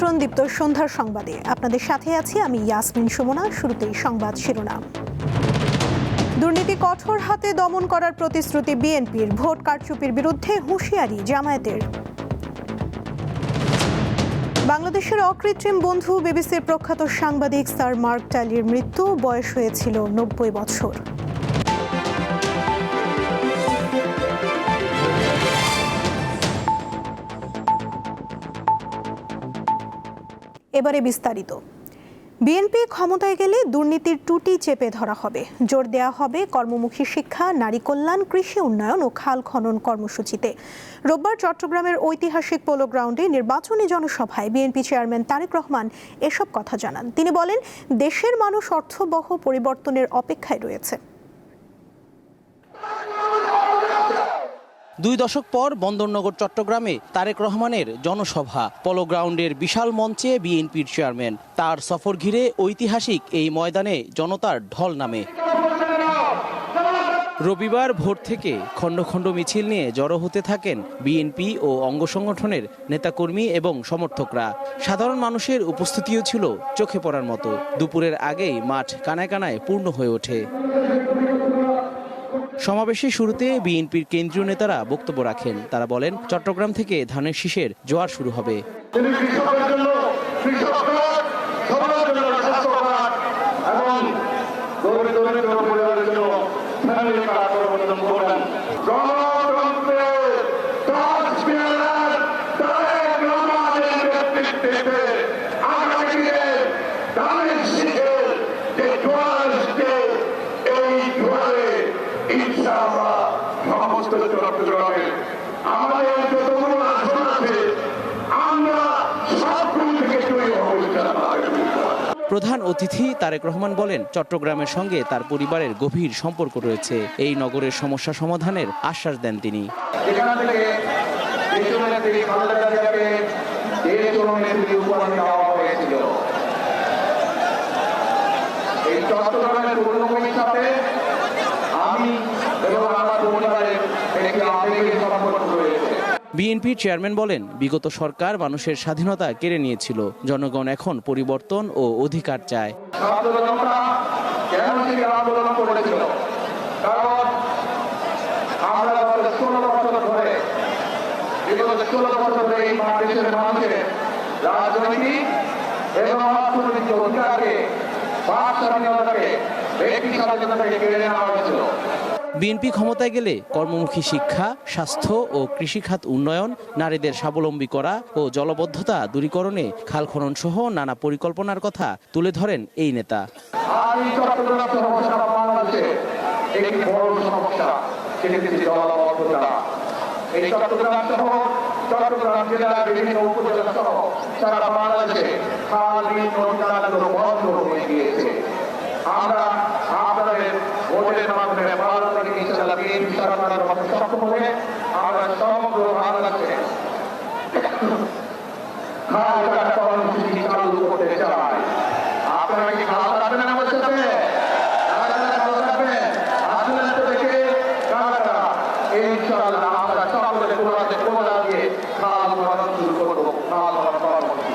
আমন্ত্রণ দীপ্ত সন্ধ্যার সংবাদে। আপনাদের সাথে আছি আমি ইয়াসমিন সুমনা। শুরুতেই সংবাদ শিরোনাম। দুর্নীতি কঠোর হাতে দমন করার প্রতিশ্রুতি বিএনপির, ভোট কারচুপির বিরুদ্ধে হুঁশিয়ারি জামায়াতের। বাংলাদেশের অকৃত্রিম বন্ধু বিবিসির প্রখ্যাত সাংবাদিক স্যার মার্ক টালির মৃত্যু, বয়স হয়েছিল ৯০ বছর। এবারে বিস্তারিত। বিএনপি ক্ষমতায় গেলে দুর্নীতির টুটি চেপে ধরা হবে, জোর দেওয়া হবে কর্মমুখী শিক্ষা, নারী কল্যাণ, কৃষি উন্নয়ন ও খাল খনন কর্মসূচিতে। রোববার চট্টগ্রামের ঐতিহাসিক পোলো গ্রাউন্ডে নির্বাচনী জনসভায় বিএনপি চেয়ারম্যান তারেক রহমান এসব কথা জানান। তিনি বলেন, দেশের মানুষ অর্থবহ পরিবর্তনের অপেক্ষায় রয়েছে। ২ দশক পর বন্দরনগর চট্টগ্রামে তারেক রহমানের জনসভা। পোলো গ্রাউন্ডের বিশাল মঞ্চে বিএনপির চেয়ারম্যান। তার সফর ঘিরে ঐতিহাসিক এই ময়দানে জনতার ঢল নামে। রবিবার ভোর থেকে খণ্ড খণ্ড মিছিল নিয়ে জড়ো হতে থাকেন বিএনপি ও অঙ্গ সংগঠনের নেতাকর্মী এবং সমর্থকরা। সাধারণ মানুষের উপস্থিতিও ছিল চোখে পড়ার মতো। দুপুরের আগেই মাঠ কানায় কানায় পূর্ণ হয়ে ওঠে। সমাবেশের শুরুতে বিএনপির কেন্দ্রীয় নেতারা বক্তব্য রাখেন। তারা বলেন, চট্টগ্রাম থেকে ধানের শীষের জোয়ার শুরু হবে। প্রধান অতিথি তারেক রহমান বলেন, চট্টগ্রামের সঙ্গে তার পরিবারের গভীর সম্পর্ক রয়েছে। এই নগরের সমস্যা সমাধানের আশ্বাস দেন তিনি। বিএনপির চেয়ারম্যান বলেন, বিগত সরকার মানুষের স্বাধীনতা কেড়ে নিয়েছিল। জনগণ এখন পরিবর্তন ও অধিকার চায়। বিএনপি ক্ষমতায় গেলে কর্মমুখী শিক্ষা, স্বাস্থ্য ও কৃষিখাত উন্নয়ন, নারীদের স্বাবলম্বী করা ও জলবদ্ধতা দূরীকরণে খাল খনন সহ নানা পরিকল্পনার কথা তুলে ধরেন এই নেতা। আমরা আপনাদের ভোটের মাধ্যমে সরকারের মধ্যে সক্ষম হয়ে আমরা সমগ্র বাংলাদেশে খাল কাটা কর্মসূচি চালু করতে চাই। আপনারা কি খাল কাটবেন আমাদের সাথে? ইনশাআল্লাহ আমরা সকলে কোলা দিয়ে খাল খনন শুরু করব। খাল খনন কর্মসূচি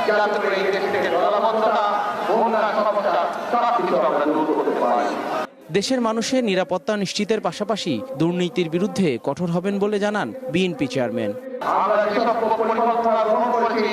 যাতে করে এই দেশ থেকে জলাবদ্ধতা, বন্যা সমস্যা সব কিছু আমরা দূর করতে পারি। দেশের মানুষের নিরাপত্তা নিশ্চিতের পাশাপাশি দুর্নীতির বিরুদ্ধে কঠোর হবেন বলে জানান বিএনপি চেয়ারম্যান। আমরা যেসব পরিকল্পনা গ্রহণ করেছি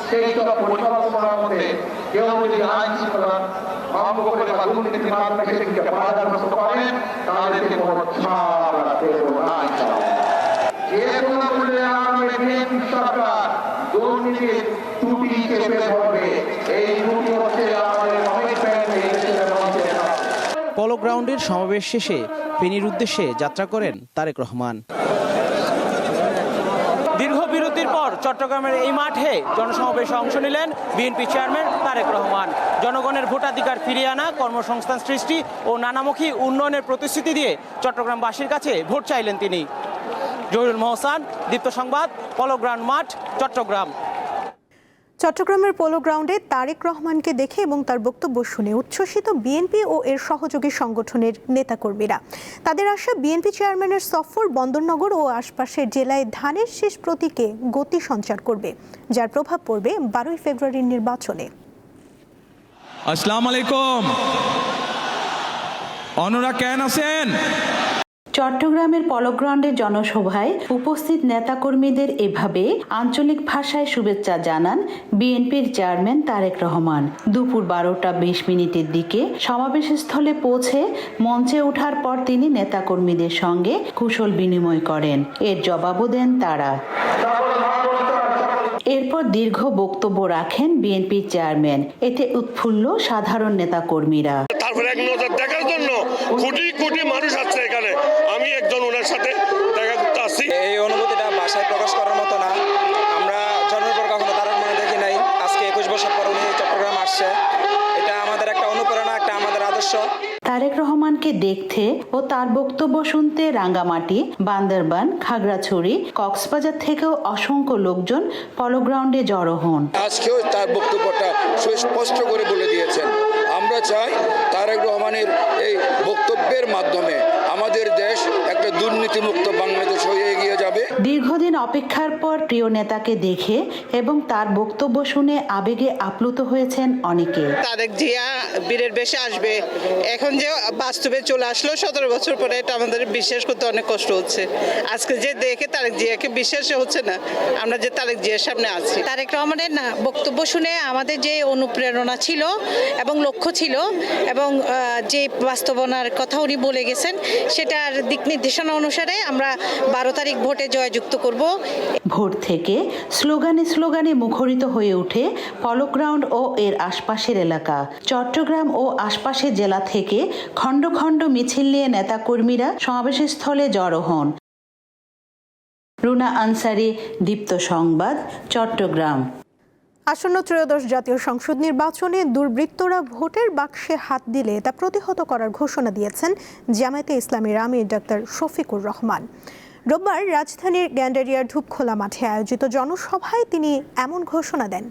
সেই সব পরিকল্পনার মধ্যে কেউ যদি আইন শৃঙ্খলা ভঙ্গ করে বা দুর্নীতির মাধ্যমে সেটিকে বাধাগ্রস্ত করেন তাহলে কোনো ছাড় দেব না। যে কোনো মূল্যে আমাদের বিএনপি সরকার দুর্নীতির ত্রুটি চেপে ধরবে। এই ত্রুটি হচ্ছে আমাদের কমিটমেন্ট। এই দেশের মধ্যে পোলো গ্রাউন্ডের সমাবেশ শেষে ফেনীর উদ্দেশ্যে যাত্রা করেন তারেক রহমান। দীর্ঘ বিরতির পর চট্টগ্রামের এই মাঠে জনসমাবেশে অংশ নিলেন বিএনপি চেয়ারম্যান তারেক রহমান। জনগণের ভোটাধিকার ফিরিয়ে আনা, কর্মসংস্থান সৃষ্টি ও নানামুখী উন্নয়নের প্রতিশ্রুতি দিয়ে চট্টগ্রামবাসীর কাছে ভোট চাইলেন তিনি। জহিরুল মহসান, দীপ্ত সংবাদ, পোলো গ্রাউন্ড মাঠ, চট্টগ্রাম। চট্টগ্রামের পোলো গ্রাউন্ডে তারেক রহমানকে দেখে এবং তার বক্তব্য শুনে উচ্ছ্বসিত বিএনপি ও এর সহযোগী সংগঠনের নেতাকর্মীরা। তাদের আশা, বিএনপি চেয়ারম্যানের সফর বন্দরনগর ও আশপাশের জেলায় ধানের শীষ প্রতীকে গতি সঞ্চার করবে, যার প্রভাব পড়বে 12 ফেব্রুয়ারির নির্বাচনে। আসসালামু আলাইকুম, অনুরা কেন আছেন? চট্টগ্রামের পলোগ্রাউন্ডের জনসভায় উপস্থিত নেতাকর্মীদের এভাবে আঞ্চলিক ভাষায় শুভেচ্ছা জানান বিএনপির চেয়ারম্যান তারেক রহমান। দুপুর 12:20 দিকে সমাবেশস্থলে পৌঁছে মঞ্চে ওঠার পর তিনি নেতাকর্মীদের সঙ্গে কুশল বিনিময় করেন। এর জবাবও দেন তারা। এরপর দীর্ঘ বক্তব্য রাখেন বিএনপির চেয়ারম্যান। এতে উৎফুল্ল সাধারণ নেতাকর্মীরা। তারপরে এক নজর দেখার জন্য কোটি কোটি মানুষ আছে এখানে। আমি একজন ওনার সাথে দেখা করতে আসছি। এই অনুভূতিটা ভাষায় প্রকাশ করার মতো না। আমরা জন্মের পর কখনো তার মনে দেখি নাই। আজকে 21 বছর পর উনি চট্টগ্রাম আসছে, এটা আমাদের একটা অনুপ্রেরণা, একটা আমাদের আদর্শ। তারেক রহমানকে দেখতে ও তার বক্তব্য শুনতে রাঙ্গামাটি, বান্দরবান, খাগড়াছড়ি, কক্সবাজার থেকেও অসংখ্য লোকজন পলোগ্রাউন্ডে জড়ো হন। আজকেও তার বক্তব্যটা সুস্পষ্ট করে বলে দিয়েছেন। আমরা চাই তারেক রহমানের এই বক্তব্যের মাধ্যমে আমাদের দেশ একটা দুর্নীতিমুক্ত বাংলাদেশ হয়ে এগিয়ে যাবে। দীর্ঘদিন অপেক্ষার পর প্রিয় নেতাকে দেখে এবং তার বক্তব্য শুনে আবেগে আপ্লুত হয়েছেন অনেকে। তারেক জিয়া বীরের বেশে আসবে, এখন যে বাস্তবে চলে আসলো 17 বছর পরে, এটা আমাদের বিশ্বাস করতে অনেক কষ্ট হচ্ছে। আজকে যে দেখে তারেক জিয়াকে বিশ্বাস হচ্ছে না আমরা যে তারেক জিয়ার সামনে আছি। তারেক রহমানের বক্তব্য শুনে আমাদের যে অনুপ্রেরণা ছিল এবং লক্ষ্য ছিল এবং যে বাস্তবতার কথা উনি বলে গেছেন, সেটার দিক নির্দেশনা অনুসারে আমরা 12 তারিখ ভোটে জয়যুক্ত করব। ভোর থেকে স্লোগানে স্লোগানে মুখরিত হয়ে ওঠে পলোগ্রাউন্ড ও এর আশপাশের এলাকা। চট্টগ্রাম ও আশপাশের জেলা থেকে খণ্ড খণ্ড মিছিল নিয়ে নেতাকর্মীরা সমাবেশের স্থলে জড়ো হন। রুনা আনসারি, দীপ্ত সংবাদ, চট্টগ্রাম। আসন্ন ত্রয়োদশ জাতীয় সংসদ নির্বাচনে দুর্বৃত্তরা ভোটের বাক্সে হাত দিলে তা প্রতিহত করার ঘোষণা দিয়েছেন জামায়াতে ইসলামীর আমির ডাক্তার শফিকুর রহমান। রোববার রাজধানীর গ্যান্ডারিয়ার ধূপখোলা মাঠে আয়োজিত জনসভায় তিনি এমন ঘোষণা দেন।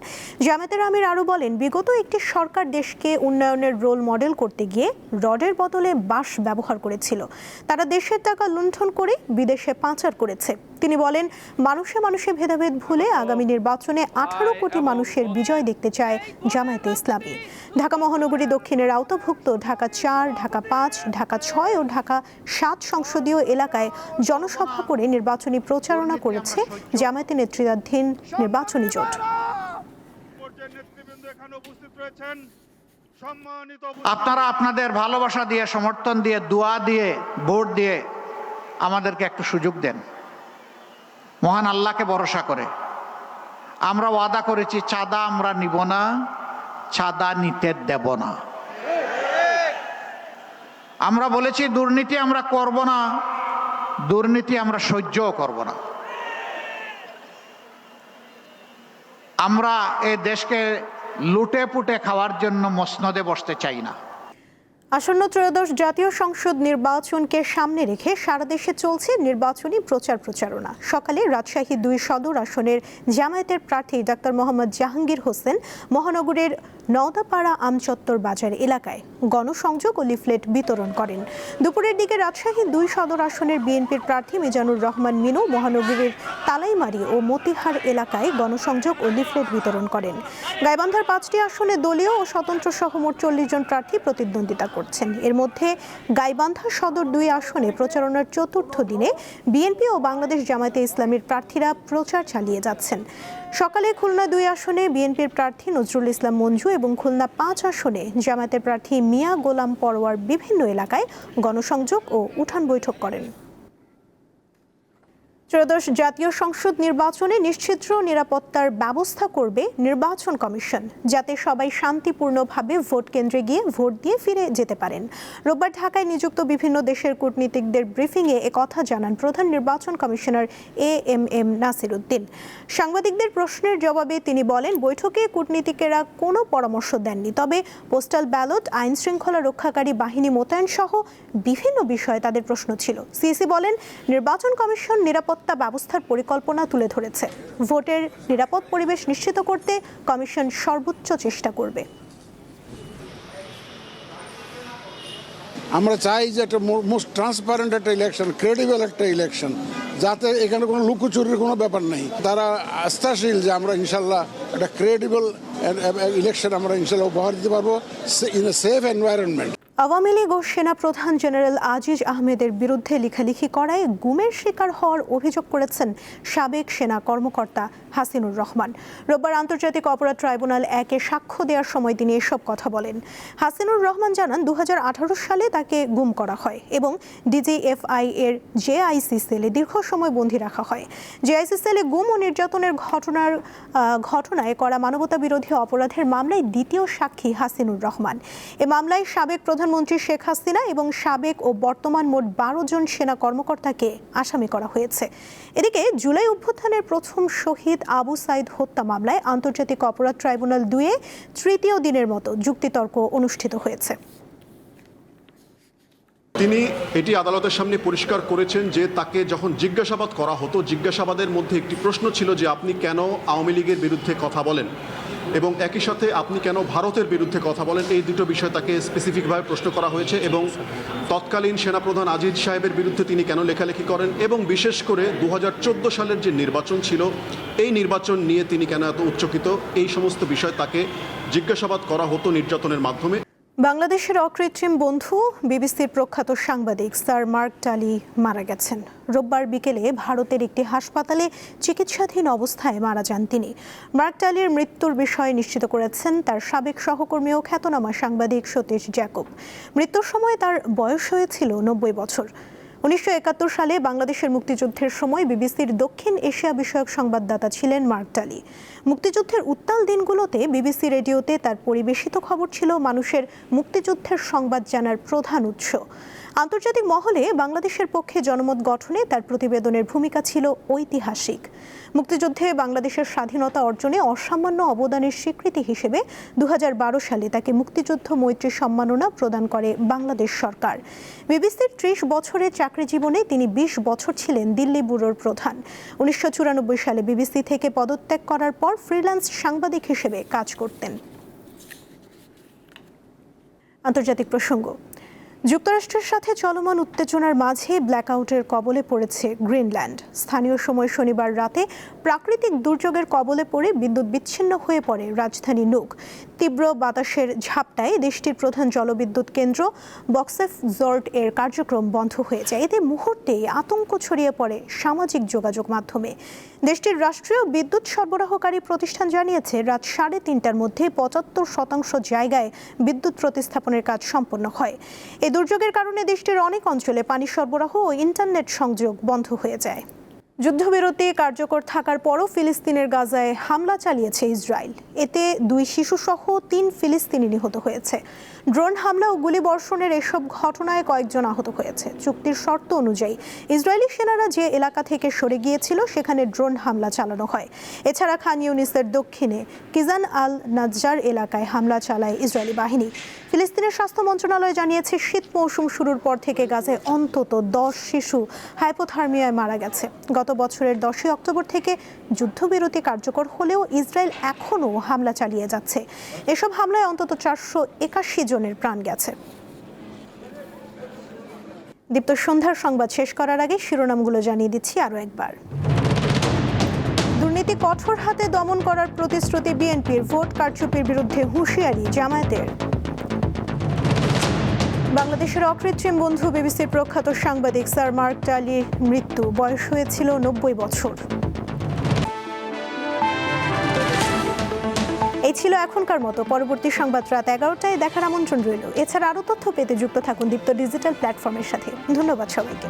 জামায়াতের আমির আরও বলেন, বিগত একটি সরকার দেশকে উন্নয়নের রোল মডেল করতে গিয়ে রডের বদলে বাঁশ ব্যবহার করেছিল। তারা দেশের টাকা লুণ্ঠন করে বিদেশে পাচার করেছে। তিনি বলেন, মানুষে মানুষে ভেদাভেদ ভুলে আগামী নির্বাচনে 18 কোটি মানুষের বিজয় দেখতে চায় জামায়াতে ইসলামী। ঢাকা মহানগরী দক্ষিণের আওতাভুক্ত ঢাকা 4, ঢাকা 5, ঢাকা 6 ও ঢাকা 7 সংসদীয় এলাকায় জনসভা করে নির্বাচনী প্রচারণা করেছে জামায়াতে নেতৃত্বাধীন নির্বাচনী জোট। আপনারা আপনাদের ভালোবাসা দিয়ে, সমর্থন দিয়ে, দোয়া দিয়ে, ভোট দিয়ে আমাদেরকে একটু সুযোগ দেন। মহান আল্লাহকে ভরসা করে আমরা ওয়াদা করেছি, চাঁদা আমরা নিব না, চাঁদা নিতে দেব না। আমরা বলেছি দুর্নীতি আমরা করব না, দুর্নীতি আমরা সহ্যও করব না। আমরা এই দেশকে লুটে পুটে খাওয়ার জন্য মসনদে বসতে চাই না। আসন্ন ত্রয়োদশ জাতীয় সংসদ নির্বাচনকে সামনে রেখে সারা দেশে চলছে নির্বাচনী প্রচারণা। সকালে রাজশাহী 2 সদর আসনের জামায়াতের প্রার্থী ডাক্তার মোহাম্মদ জাহাঙ্গীর হোসেন মহানগরের নওদাপাড়া আমচত্বর বাজার এলাকায় গণসংযোগ ও লিফলেট বিতরণ করেন। দুপুরের দিকে রাজশাহী 2 সদর আসনের বিএনপির প্রার্থী মিজানুর রহমান মিনু মহানগরীর তালাইমারি ও মতিহার এলাকায় গণসংযোগ ও লিফলেট বিতরণ করেন। গাইবান্ধার 5টি আসনে দলীয় ও স্বতন্ত্র সহ মোট 40 জন প্রার্থী প্রতিদ্বন্দ্বিতা করছেন। এর মধ্যে গাইবান্ধা সদর 2 আসনে প্রচারণার 4র্থ দিনে বিএনপি ও বাংলাদেশ জামায়াতে ইসলামীর প্রার্থীরা প্রচার চালিয়ে যাচ্ছেন। সকালে খুলনা 2 আসনে বিএনপির প্রার্থী নজরুল ইসলাম মঞ্জু এবং খুলনা 5 আসনে জামায়াতের প্রার্থী মিয়া গোলাম পরোয়ার বিভিন্ন এলাকায় গণসংযোগ ও উঠান বৈঠক করেন। ত্রয়োদশ জাতীয় সংসদ নির্বাচনে নিশ্চিদ্র নিরাপত্তার ব্যবস্থা করবে নির্বাচন কমিশন, যাতে সবাই শান্তিপূর্ণভাবে ভোট কেন্দ্রে গিয়ে ভোট দিয়ে ফিরে যেতে পারেন। রোববার ঢাকায় নিযুক্ত বিভিন্ন দেশের কূটনীতিকদের ব্রিফিংয়ে একথা জানান প্রধান নির্বাচন কমিশনার AMM নাসির উদ্দিন। সাংবাদিকদের প্রশ্নের জবাবে তিনি বলেন, বৈঠকে কূটনীতিকেরা কোনো পরামর্শ দেননি, তবে পোস্টাল ব্যালট, আইন শৃঙ্খলা রক্ষাকারী বাহিনী মোতায়েন সহ বিভিন্ন বিষয়ে তাদের প্রশ্ন ছিল। সিইসি বলেন, নির্বাচন কমিশন নিরাপত্তা নিরাপত্তা ব্যবস্থার পরিকল্পনা তুলে ধরেছে। ভোটের নিরাপদ পরিবেশ নিশ্চিত করতে কমিশন সর্বোচ্চ চেষ্টা করবে। আমরা চাই যে একটা মোস্ট ট্রান্সপারেন্ট একটা ইলেকশন, ক্রেডিবল একটা ইলেকশন, যাতে এখানে কোনো লুকোচুরির কোনো ব্যাপার নেই। তারা আস্থাশীল যে আমরা ইনশাল্লাহ একটা ক্রেডিবল ইলেকশন আমরা ইনশাল্লাহ উপহার দিতে পারবো in a safe environment. Awami League ও সেনাপ্রধান জেনারেল আজিজ আহমেদের বিরুদ্ধে লেখালেখি করায় গুমের শিকার হওয়ার অভিযোগ করেছেন সাবেক সেনা কর্মকর্তা হাসিনুর রহমান। রোববার আন্তর্জাতিক অপরাধ ট্রাইব্যুনাল 1-এ সাক্ষ্য দেওয়ার সময় তিনি এসব কথা বলেন। হাসিনুর রহমান জানান 2018 সালে তাকে গুম করা হয় এবং ডিজিএফআই এর জেআইসি সেলে দীর্ঘ সময় বন্দী রাখা হয়। জেআইসি সেলে গুম ও নির্যাতনের ঘটনায় করা মানবতা বিরোধী অপরাধের মামলায় দ্বিতীয় সাক্ষী হাসিনুর রহমান। এ মামলায় সাবেক প্রধানমন্ত্রী শেখ হাসিনা এবং সাবেক ও বর্তমান মোট 12 জন সেনা কর্মকর্তাকে আসামি করা হয়েছে। এদিকে জুলাই অভ্যুত্থানের প্রথম শহীদ আবু সাইদ হত্যা মামলায় আন্তর্জাতিক অপরাধ ট্রাইব্যুনাল 2-এ তৃতীয় দিনের মতো যুক্তিতর্ক অনুষ্ঠিত হয়েছে। তিনি এটি আদালতের সামনে পরিষ্কার করেছেন যে তাকে যখন জিজ্ঞাসাবাদ করা হতো, জিজ্ঞাসাবাদের মধ্যে একটি প্রশ্ন ছিল যে আপনি কেন আওয়ামী লীগের বিরুদ্ধে কথা বলেন এবং একই সাথে আপনি কেন ভারতের বিরুদ্ধে কথা বলেন। এই দুটো বিষয় তাকে স্পেসিফিকভাবে প্রশ্ন করা হয়েছে এবং তৎকালীন সেনাপ্রধান আজিজ সাহেবের বিরুদ্ধে তিনি কেন লেখালেখি করেন এবং বিশেষ করে 2014 সালের যে নির্বাচন ছিল এই নির্বাচন নিয়ে তিনি কেন এত উচ্চকিত, এই সমস্ত বিষয় তাকে জিজ্ঞাসাবাদ করা হতো নির্যাতনের মাধ্যমে। বাংলাদেশের অকৃত্রিম বন্ধু বিবিসির প্রখ্যাত সাংবাদিক স্যার মার্ক টালি মারা গেছেন। রোববার বিকেলে ভারতের একটি হাসপাতালে চিকিৎসাধীন অবস্থায় মারা যান তিনি। মার্ক টালির মৃত্যুর বিষয়ে নিশ্চিত করেছেন তার সাবেক সহকর্মী ও খ্যাতনামা সাংবাদিক সতীশ জ্যাকব। মৃত্যুর সময় তার বয়স হয়েছিল 90 বছর। 1971 সালে বাংলাদেশের মুক্তিযুদ্ধের সময় বিবিসির দক্ষিণ এশিয়া বিষয়ক সংবাদদাতা ছিলেন মার্ক টালি। মুক্তিযুদ্ধের উত্তাল দিনগুলোতে বিবিসি রেডিওতে তার পরিবেশিত খবর ছিল মানুষের মুক্তিযুদ্ধের সংবাদ জানার প্রধান উৎস। আন্তর্জাতিক মহলে বাংলাদেশের পক্ষে জনমত গঠনে তার প্রতিবেদনের ভূমিকা ছিল ঐতিহাসিক। মুক্তিযুদ্ধে বাংলাদেশের স্বাধীনতা অর্জনে অসামান্য অবদানের স্বীকৃতি হিসেবে 2012 সালে তাকে মুক্তিযুদ্ধ মৈত্রী সম্মাননা প্রদান করে বাংলাদেশ সরকার। বিবিসির 30 বছরের চাকরি জীবনে তিনি 20 বছর ছিলেন দিল্লি ব্যুরোর প্রধান। 1994 সালে বিবিসি থেকে পদত্যাগ করার পর ফ্রিল্যান্স সাংবাদিক হিসেবে কাজ করতেন। আন্তর্জাতিক প্রসঙ্গ। যুক্তরাষ্ট্রের সাথে চলমান উত্তেজনার মাঝে ব্ল্যাকআউটের কবলে পড়েছে গ্রিনল্যান্ড। স্থানীয় সময় শনিবার রাতে প্রাকৃতিক দুর্যোগের কবলে পড়ে বিদ্যুৎ বিচ্ছিন্ন হয়ে পড়ে রাজধানী নুক। তীব্র বাতাসের ঝাপটায় দেশটির প্রধান জলবিদ্যুৎ কেন্দ্র বক্সেফজর্ড এর কার্যক্রম বন্ধ হয়ে যায়। এতে মুহূর্তেই আতঙ্ক ছড়িয়ে পড়ে সামাজিক যোগাযোগ মাধ্যমে। দেশটির রাষ্ট্রীয় বিদ্যুৎ সরবরাহকারী প্রতিষ্ঠান জানিয়েছে রাত 3:30টার মধ্যে 75% জায়গায় বিদ্যুৎ প্রতিস্থাপনের কাজ সম্পন্ন হয়। এই দুর্যোগের কারণে দেশটির অনেক অঞ্চলে পানি সরবরাহ ও ইন্টারনেট সংযোগ বন্ধ হয়ে যায়। যুদ্ধবিরতি কার্যকর থাকার পরও ফিলিস্তিনের গাজায় হামলা চালিয়েছে ইসরায়েল। এতে 2 শিশুসহ 3 ফিলিস্তিনি নিহত হয়েছে। ড্রোন হামলা ও গুলিবর্ষণের এসব ঘটনায় কয়েকজন আহত হয়েছে। চুক্তির শর্ত অনুযায়ী ইসরায়েলি সেনারা যে এলাকা থেকে সরে গিয়েছিল সেখানে ড্রোন হামলা চালানো হয়। এছাড়া খান ইউনিসের দক্ষিণে কিজান আল নাজ্জার এলাকায় হামলা চালায় ইসরায়েলি বাহিনী। ফিলিস্তিনের স্বাস্থ্য মন্ত্রণালয় জানিয়েছে শীত মৌসুম শুরুর পর থেকে গাজায় অন্তত 10 শিশু হাইপোথার্মিয়ায় মারা গেছে। গত বছরের 10 অক্টোবর থেকে যুদ্ধবিরতি কার্যকর হলেও ইসরায়েল এখনও হামলা চালিয়ে যাচ্ছে। এসব হামলায় অন্তত 481 জনের প্রাণ গেছে। দীপ্ত সন্ধ্যার সংবাদ শেষ করার আগে শিরোনামগুলো জানিয়ে দিচ্ছি আরও একবার। দুর্নীতি কঠোর হাতে দমন করার প্রতিশ্রুতি বিএনপির, ভোট কারচুপির বিরুদ্ধে হুঁশিয়ারি জামায়াতের। বাংলাদেশের অকৃত্রিম বন্ধু বিবিসির প্রখ্যাত সাংবাদিক স্যার মার্ক টালির মৃত্যু, বয়স হয়েছিল 90 বছর। এই ছিল এখনকার মতো। পরবর্তী সংবাদ রাত 11টায় দেখার আমন্ত্রণ রইল। এছাড়া আরও তথ্য পেতে যুক্ত থাকুন দীপ্ত ডিজিটাল প্ল্যাটফর্মের সাথে। ধন্যবাদ সবাইকে।